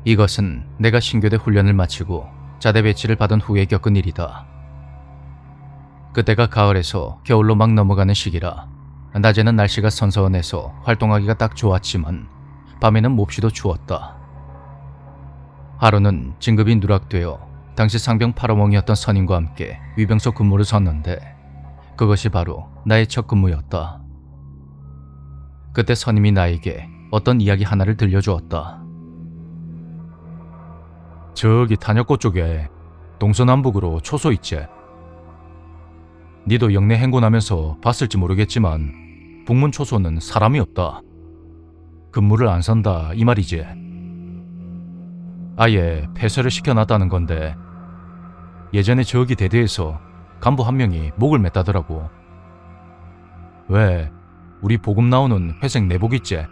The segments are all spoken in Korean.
이것은 내가 신교대 훈련을 마치고 자대 배치를 받은 후에 겪은 일이다. 그때가 가을에서 겨울로 막 넘어가는 시기라 낮에는 날씨가 선선해서 활동하기가 딱 좋았지만 밤에는 몹시도 추웠다. 하루는 진급이 누락되어 당시 상병 8호몽이었던 선임과 함께 위병소 근무를 섰는데 그것이 바로 나의 첫 근무였다. 그때 선임이 나에게 어떤 이야기 하나를 들려주었다. 저기 탄역고 쪽에 동서남북으로 초소 있지? 니도 영내 행군하면서 봤을지 모르겠지만 북문 초소는 사람이 없다. 근무를 안 산다 이 말이지. 아예 폐쇄를 시켜놨다는 건데 예전에 저기 대대에서 간부 한 명이 목을 맸다더라고. 왜? 우리 보급 나오는 회색 내복 있지?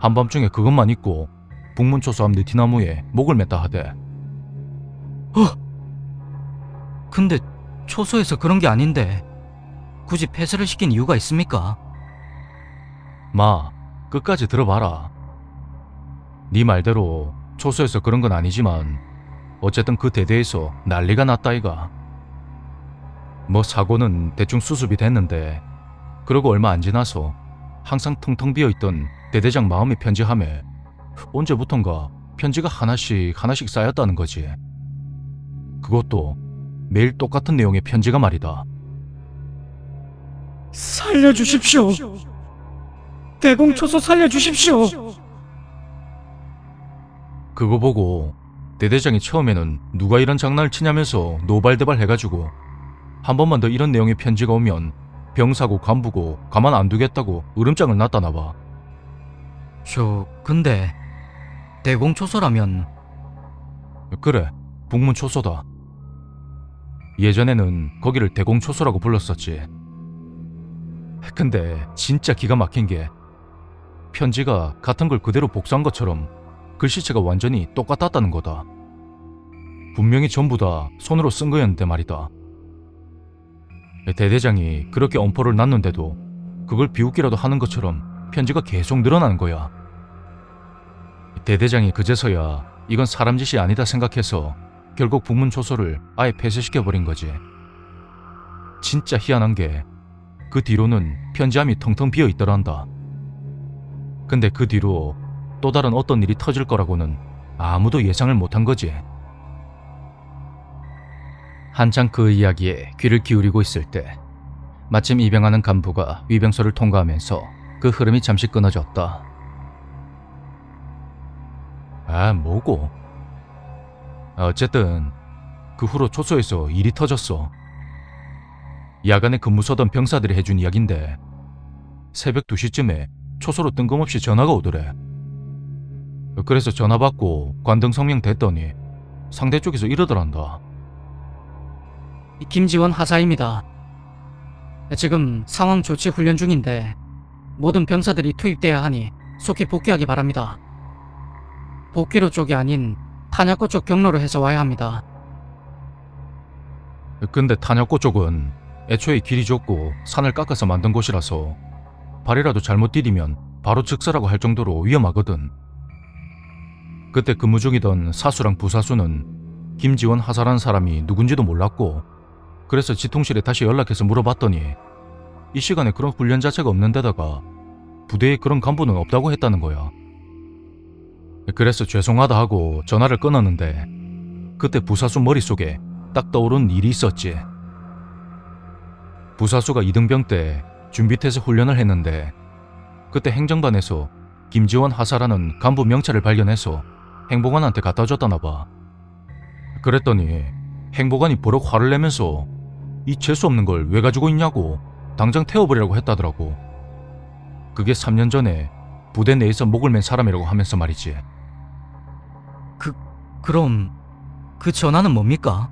한밤중에 그것만 입고 북문 초소 앞 느티나무에 목을 맸다 하대. 근데 초소에서 그런 게 아닌데 굳이 폐쇄를 시킨 이유가 있습니까? 마, 끝까지 들어봐라. 네 말대로 초소에서 그런 건 아니지만 어쨌든 그 대대에서 난리가 났다이가. 뭐 사고는 대충 수습이 됐는데 그러고 얼마 안 지나서 항상 텅텅 비어있던 대대장 마음의 편지함에 언제부턴가 편지가 하나씩 쌓였다는 거지. 그것도 매일 똑같은 내용의 편지가 말이다. 살려주십시오. 대공초소 살려주십시오. 그거 보고 대대장이 처음에는 누가 이런 장난을 치냐면서 노발대발 해가지고 한 번만 더 이런 내용의 편지가 오면 병사고 간부고 가만 안 두겠다고 으름장을 놨다나 봐. 근데 대공초소라면 그래, 북문 초소다. 예전에는 거기를 대공초소라고 불렀었지. 근데 진짜 기가 막힌 게 편지가 같은 걸 그대로 복사한 것처럼 글씨체가 완전히 똑같았다는 거다. 분명히 전부 다 손으로 쓴 거였는데 말이다. 대대장이 그렇게 엄포를 놨는데도 그걸 비웃기라도 하는 것처럼 편지가 계속 늘어나는 거야. 대대장이 그제서야 이건 사람 짓이 아니다 생각해서 결국 북문 초소를 아예 폐쇄시켜버린 거지. 진짜 희한한 게 그 뒤로는 편지함이 텅텅 비어있더란다. 근데 그 뒤로 또 다른 어떤 일이 터질 거라고는 아무도 예상을 못한 거지. 한창 그 이야기에 귀를 기울이고 있을 때 마침 입영하는 간부가 위병소를 통과하면서 그 흐름이 잠시 끊어졌다. 뭐고? 어쨌든 그 후로 초소에서 일이 터졌어. 야간에 근무 서던 병사들이 해준 이야기인데 새벽 2시쯤에 초소로 뜬금없이 전화가 오더래. 그래서 전화 받고 관등 성명 됐더니 상대 쪽에서 이러더란다. 김지원 하사입니다. 지금 상황 조치 훈련 중인데 모든 병사들이 투입돼야 하니 속히 복귀하기 바랍니다. 복귀로 쪽이 아닌 탄약고 쪽 경로로 해서 와야 합니다. 근데 탄약고 쪽은 애초에 길이 좁고 산을 깎아서 만든 곳이라서 발이라도 잘못 디디면 바로 즉사라고 할 정도로 위험하거든. 그때 근무 중이던 사수랑 부사수는 김지원 하사라는 사람이 누군지도 몰랐고 그래서 지통실에 다시 연락해서 물어봤더니 이 시간에 그런 훈련 자체가 없는 데다가 부대에 그런 간부는 없다고 했다는 거야. 그래서 죄송하다 하고 전화를 끊었는데 그때 부사수 머릿속에 딱 떠오른 일이 있었지. 부사수가 이등병 때 준비태세 훈련을 했는데 그때 행정반에서 김지원 하사라는 간부 명찰을 발견해서 행보관한테 갖다 줬다나 봐. 그랬더니 행보관이 버럭 화를 내면서 이 재수없는 걸 왜 가지고 있냐고 당장 태워버리라고 했다더라고. 그게 3년 전에 부대 내에서 목을 맨 사람이라고 하면서 말이지. 그럼 그 전화는 뭡니까?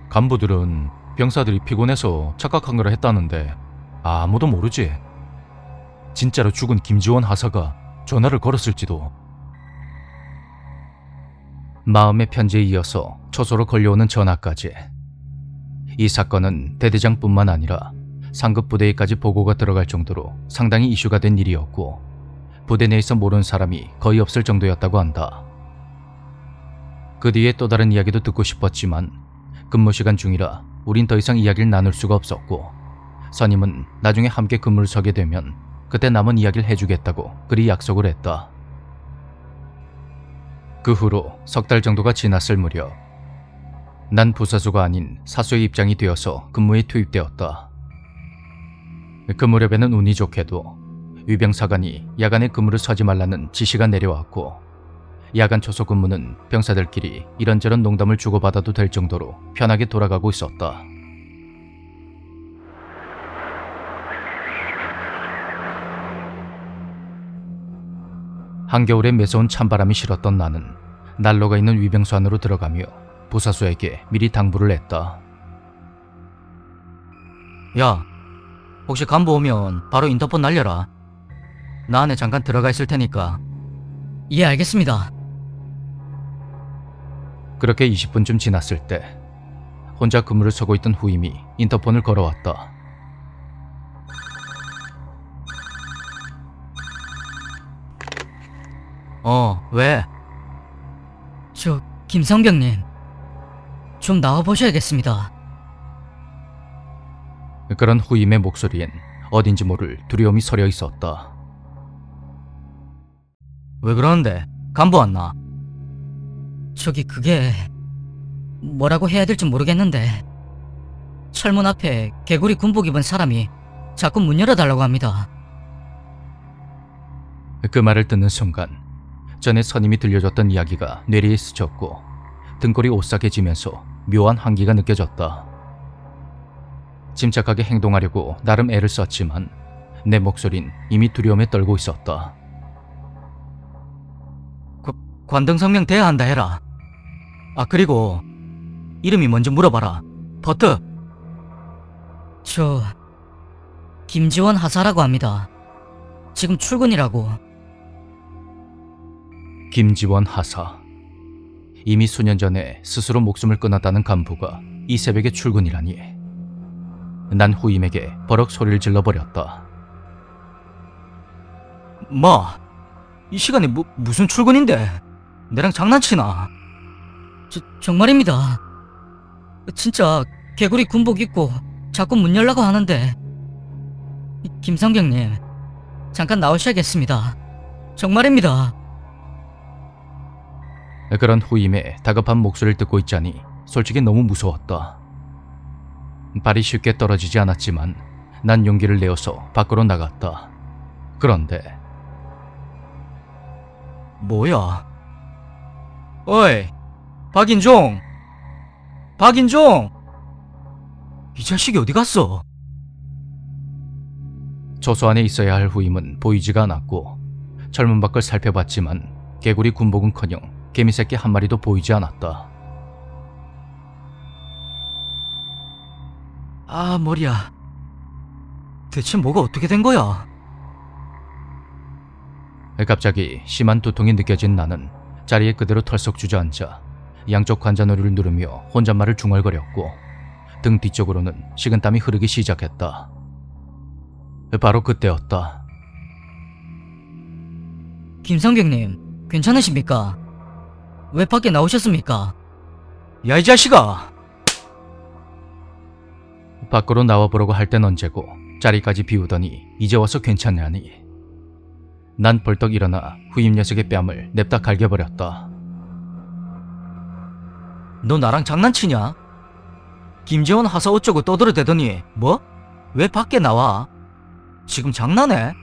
간부들은 병사들이 피곤해서 착각한 거라 했다는데 아무도 모르지. 진짜로 죽은 김지원 하사가 전화를 걸었을지도. 마음의 편지에 이어서 초소로 걸려오는 전화까지. 이 사건은 대대장뿐만 아니라 상급 부대에까지 보고가 들어갈 정도로 상당히 이슈가 된 일이었고 부대 내에서 모르는 사람이 거의 없을 정도였다고 한다. 그 뒤에 또 다른 이야기도 듣고 싶었지만 근무 시간 중이라 우린 더 이상 이야기를 나눌 수가 없었고, 선임은 나중에 함께 근무를 서게 되면 그때 남은 이야기를 해주겠다고 그리 약속을 했다. 그 후로 석 달 정도가 지났을 무렵, 난 부사수가 아닌 사수의 입장이 되어서 근무에 투입되었다. 그 무렵에는 운이 좋게도 위병사관이 야간에 근무를 서지 말라는 지시가 내려왔고, 야간 초소 근무는 병사들끼리 이런저런 농담을 주고받아도 될 정도로 편하게 돌아가고 있었다. 한겨울에 매서운 찬바람이 실었던 나는 난로가 있는 위병소 안으로 들어가며 부사수에게 미리 당부를 했다. 야, 혹시 간부 오면 바로 인터폰 날려라. 나 안에 잠깐 들어가 있을 테니까. 예, 알겠습니다. 그렇게 20분쯤 지났을 때 혼자 근무를 서고 있던 후임이 인터폰을 걸어왔다. 왜? 저 김성병님, 좀 나와보셔야겠습니다. 그런 후임의 목소리엔 어딘지 모를 두려움이 서려 있었다. 왜 그러는데? 간부 왔나? 저기 그게 뭐라고 해야 될지 모르겠는데 철문 앞에 개구리 군복 입은 사람이 자꾸 문 열어달라고 합니다. 그 말을 듣는 순간 전에 선임이 들려줬던 이야기가 뇌리에 스쳤고 등골이 오싹해지면서 묘한 환기가 느껴졌다. 침착하게 행동하려고 나름 애를 썼지만 내 목소린 이미 두려움에 떨고 있었다. 관등성명 돼야 한다 해라. 아, 그리고 이름이 뭔지 물어봐라. 버트. 저 김지원 하사라고 합니다. 지금 출근이라고. 김지원 하사. 이미 수년 전에 스스로 목숨을 끊었다는 간부가 이 새벽에 출근이라니. 난 후임에게 버럭 소리를 질러버렸다. 이 시간에 무슨 출근인데? 내랑 장난치나? 정말입니다. 진짜 개구리 군복 입고 자꾸 문 열라고 하는데. 김성경님, 잠깐 나오셔야겠습니다. 정말입니다. 그런 후임의 다급한 목소리를 듣고 있자니 솔직히 너무 무서웠다. 발이 쉽게 떨어지지 않았지만 난 용기를 내어서 밖으로 나갔다. 그런데 뭐야? 어이, 박인종! 박인종! 이 자식이 어디 갔어? 초소 안에 있어야 할 후임은 보이지가 않았고, 철문 밖을 살펴봤지만 개구리 군복은커녕 개미새끼 한 마리도 보이지 않았다. 아, 머리야. 대체 뭐가 어떻게 된 거야? 갑자기 심한 두통이 느껴진 나는 자리에 그대로 털썩 주저앉아 양쪽 관자놀이를 누르며 혼잣말을 중얼거렸고, 등 뒤쪽으로는 식은땀이 흐르기 시작했다. 바로 그때였다. 김성경님, 괜찮으십니까? 왜 밖에 나오셨습니까? 야, 이 자식아! 밖으로 나와보려고 할 땐 언제고 자리까지 비우더니 이제 와서 괜찮냐니. 난 벌떡 일어나 후임 녀석의 뺨을 냅다 갈겨버렸다. 너 나랑 장난치냐? 김재원 하사 어쩌고 떠들어대더니 뭐? 왜 밖에 나와? 지금 장난해?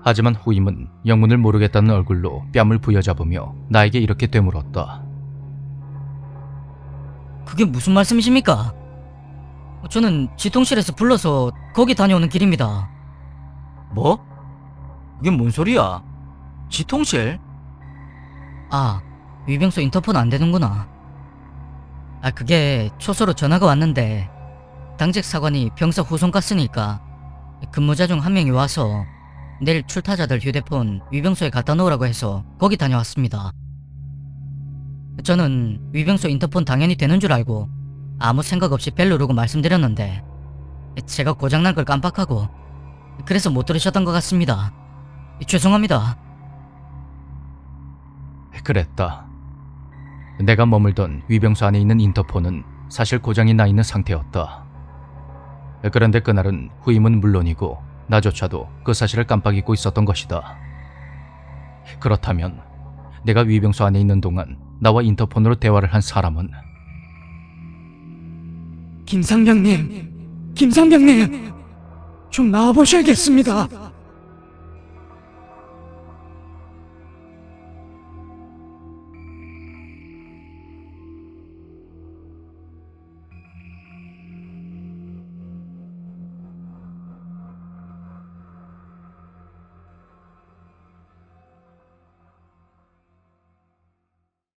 하지만 후임은 영문을 모르겠다는 얼굴로 뺨을 부여잡으며 나에게 이렇게 되물었다. 그게 무슨 말씀이십니까? 저는 지통실에서 불러서 거기 다녀오는 길입니다. 뭐? 그게 뭔 소리야? 지통실? 아, 위병소 인터폰 안 되는구나. 아, 그게 초소로 전화가 왔는데 당직 사관이 병사 후송 갔으니까 근무자 중 한 명이 와서 내일 출타자들 휴대폰 위병소에 갖다 놓으라고 해서 거기 다녀왔습니다. 저는 위병소 인터폰 당연히 되는 줄 알고 아무 생각 없이 벨 누르고 말씀드렸는데 제가 고장난 걸 깜빡하고 그래서 못 들으셨던 것 같습니다. 죄송합니다. 그랬다. 내가 머물던 위병소 안에 있는 인터폰은 사실 고장이 나 있는 상태였다. 그런데 그날은 후임은 물론이고 나조차도 그 사실을 깜빡 잊고 있었던 것이다. 그렇다면 내가 위병소 안에 있는 동안 나와 인터폰으로 대화를 한 사람은 김상병님, 좀 나와보셔야겠습니다.